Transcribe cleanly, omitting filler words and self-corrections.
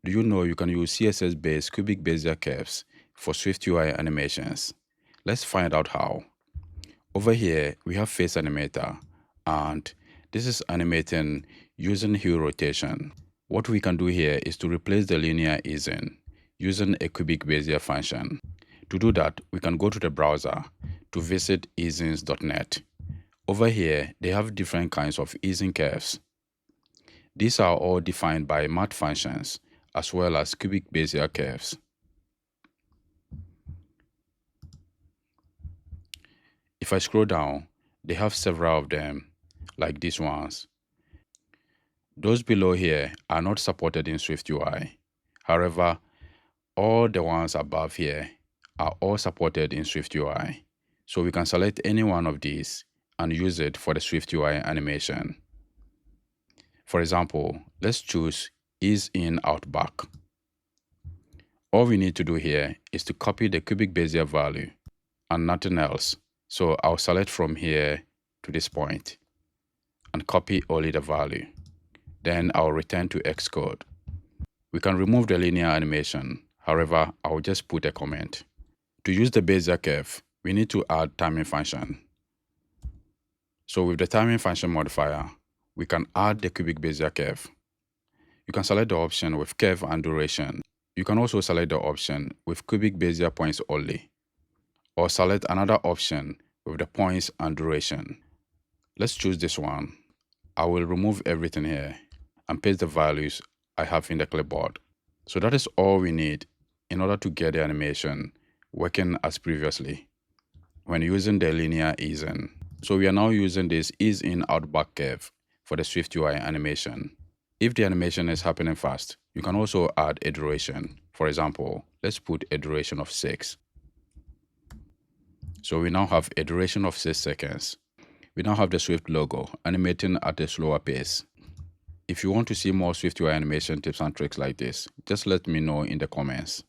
Do you know you can use CSS-based Cubic-Bezier curves for SwiftUI animations? Let's find out how. Over here, we have face animator, and this is animating using hue rotation. What we can do here is to replace the linear easing using a Cubic-Bezier function. To do that, we can go to the browser to visit easings.net. Over here, they have different kinds of easing curves. These are all defined by math functions as well as Cubic-Bezier curves. If I scroll down, they have several of them, like these ones. Those below here are not supported in SwiftUI. However, all the ones above here are all supported in SwiftUI. So we can select any one of these and use it for the SwiftUI animation. For example, let's choose ease in out back. All we need to do here is to copy the Cubic-Bezier value and nothing else. So I'll select from here to this point and copy only the value. Then I'll return to Xcode. We can remove the linear animation. However, I'll just put a comment. To use the Bezier curve, we need to add timing function. So with the timing function modifier, we can add the Cubic-Bezier curve. You can select the option with curve and duration. You can also select the option with Cubic-Bezier points only, or select another option with the points and duration. Let's choose this one. I will remove everything here and paste the values I have in the clipboard. So that is all we need in order to get the animation working as previously when using the linear easing. So we are now using this ease in out back curve for the SwiftUI animation. If the animation is happening fast, you can also add a duration. For example, let's put a duration of 6. So we now have a duration of 6 seconds. We now have the Swift logo animating at a slower pace. If you want to see more SwiftUI animation tips and tricks like this, just let me know in the comments.